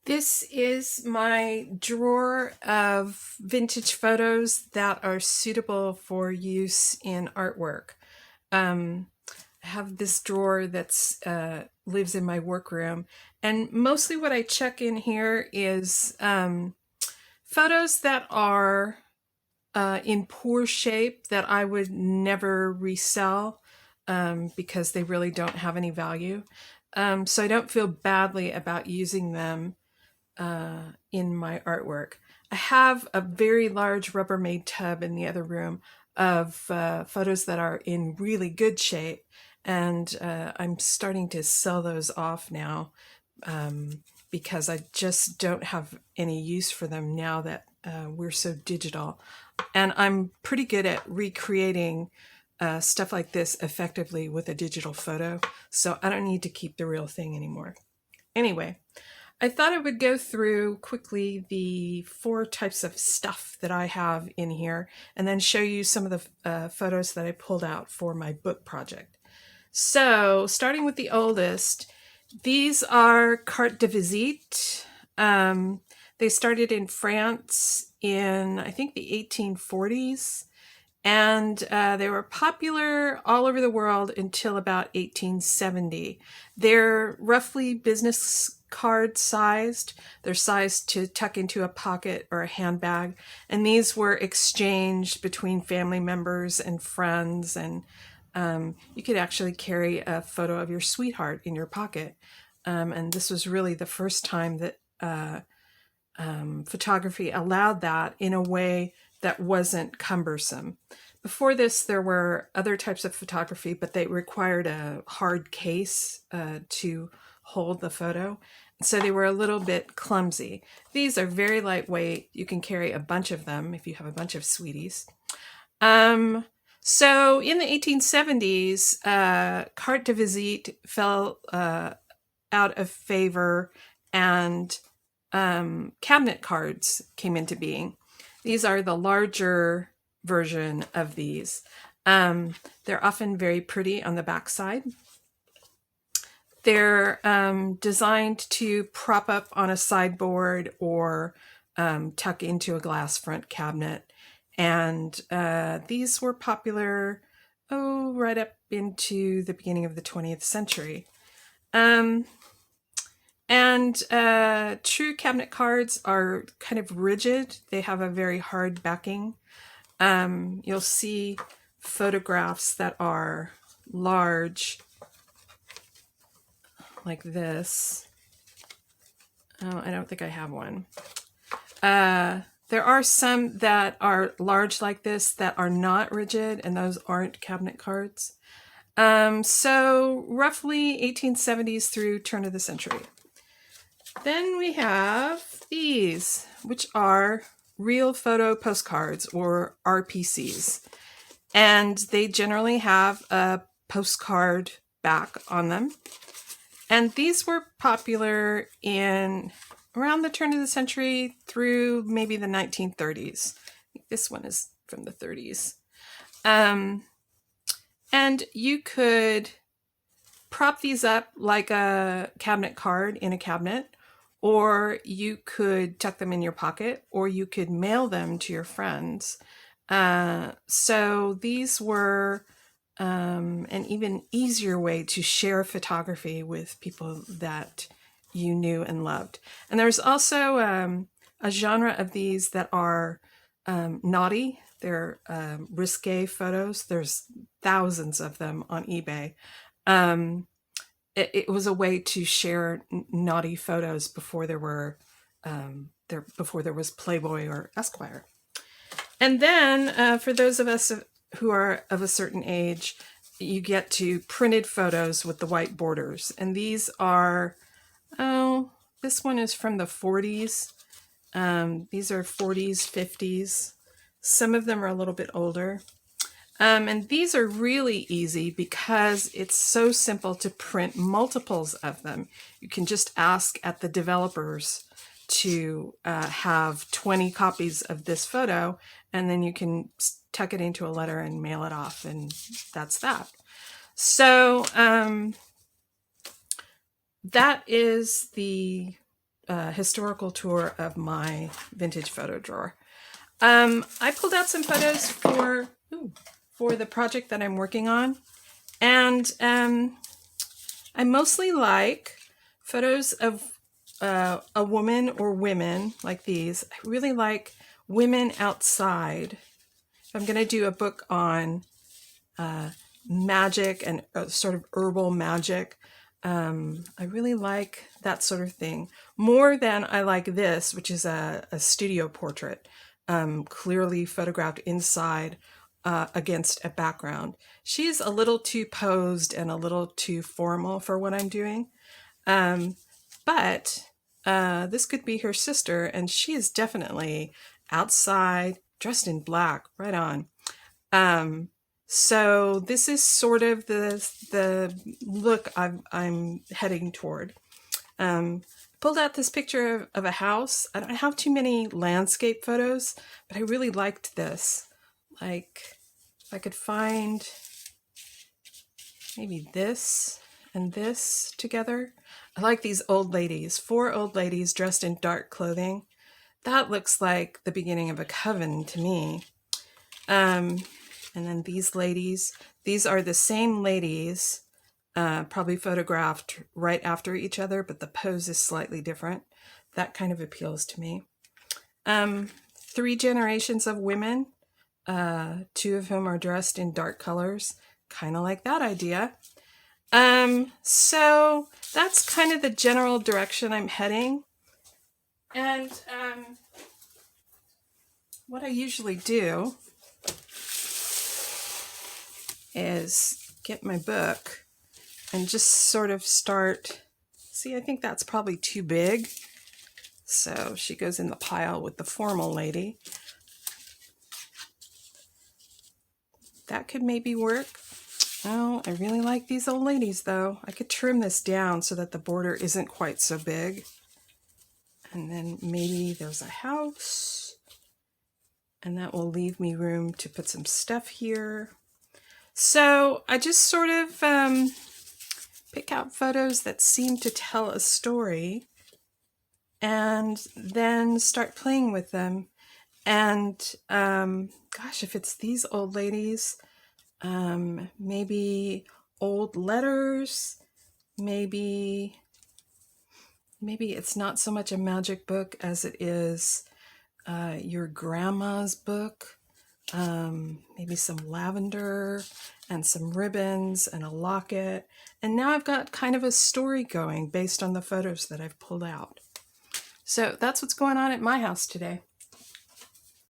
This is my drawer of vintage photos that are suitable for use in artwork. I have this drawer that's lives in my workroom, and mostly what I check in here is photos that are in poor shape that I would never resell because they really don't have any value. So I don't feel badly about using them in my artwork. I have a very large Rubbermaid tub in the other room of photos that are in really good shape, and I'm starting to sell those off now because I just don't have any use for them now that we're so digital. And I'm pretty good at recreating stuff like this effectively with a digital photo, so I don't need to keep the real thing anymore. Anyway, I thought I would go through quickly the 4 types of stuff that I have in here and then show you some of the photos that I pulled out for my book project. So, starting with the oldest, these are carte de visite. They started in France in, I think, the 1840s, and they were popular all over the world until about 1870. They're roughly business card sized. They're sized to tuck into a pocket or a handbag, and these were exchanged between family members and friends, and you could actually carry a photo of your sweetheart in your pocket. And this was really the first time that photography allowed that in a way that wasn't cumbersome. Before this, there were other types of photography, but they required a hard case to hold the photo. So they were a little bit clumsy. These are very lightweight. You can carry a bunch of them if you have a bunch of sweeties. So in the 1870s, carte de visite fell out of favor, and cabinet cards came into being. These are the larger version of these. They're often very pretty on the backside. They're designed to prop up on a sideboard or tuck into a glass front cabinet. And these were popular, right up into the beginning of the 20th century. And true cabinet cards are kind of rigid. They have a very hard backing. You'll see photographs that are large, like this. Oh, I don't think I have one. There are some that are large like this that are not rigid, and those aren't cabinet cards. So roughly 1870s through turn of the century. Then we have these, which are real photo postcards, or RPCs. And they generally have a postcard back on them. And these were popular in around the turn of the century through maybe the 1930s. This one is from the 30s. And you could prop these up like a cabinet card in a cabinet, or you could tuck them in your pocket, or you could mail them to your friends. So these were an even easier way to share photography with people that you knew and loved. And there's also a genre of these that are naughty. They're risque photos. There's thousands of them on eBay. It was a way to share naughty photos before there were before there was Playboy or Esquire. And then for those of us who are of a certain age, you get to printed photos with the white borders. And these are, this one is from the 40s. These are 40s, 50s. Some of them are a little bit older. And these are really easy because it's so simple to print multiples of them. You can just ask at the developers to have 20 copies of this photo, and then you can tuck it into a letter and mail it off, and that's that. So that is the historical tour of my vintage photo drawer. I pulled out some photos for the project that I'm working on, and I mostly like photos of a woman or women like these. I really like women outside. I'm going to do a book on magic and sort of herbal magic. I really like that sort of thing more than I like this, which is a studio portrait, clearly photographed inside against a background. She's a little too posed and a little too formal for what I'm doing. But this could be her sister, and she is definitely outside, dressed in black, right on. So this is sort of the look I'm heading toward. Pulled out this picture of a house. I don't have too many landscape photos, but I really liked this. Like, if I could find maybe this and this together. I like these old ladies, 4 old ladies dressed in dark clothing. That looks like the beginning of a coven to me. And then these ladies, these are the same ladies, probably photographed right after each other, but the pose is slightly different. That kind of appeals to me. 3 generations of women, 2 of whom are dressed in dark colors. Kind of like that idea. So that's kind of the general direction I'm heading. And what I usually do is get my book and just sort of start. See, I think that's probably too big. So she goes in the pile with the formal lady. That could maybe work. Oh, I really like these old ladies though. I could trim this down so that the border isn't quite so big. And then maybe there's a house, and that will leave me room to put some stuff here. So I just sort of pick out photos that seem to tell a story and then start playing with them. And gosh, if it's these old ladies, maybe old letters, maybe it's not so much a magic book as it is your grandma's book. Maybe some lavender and some ribbons and a locket. And now I've got kind of a story going based on the photos that I've pulled out. So that's what's going on at my house today.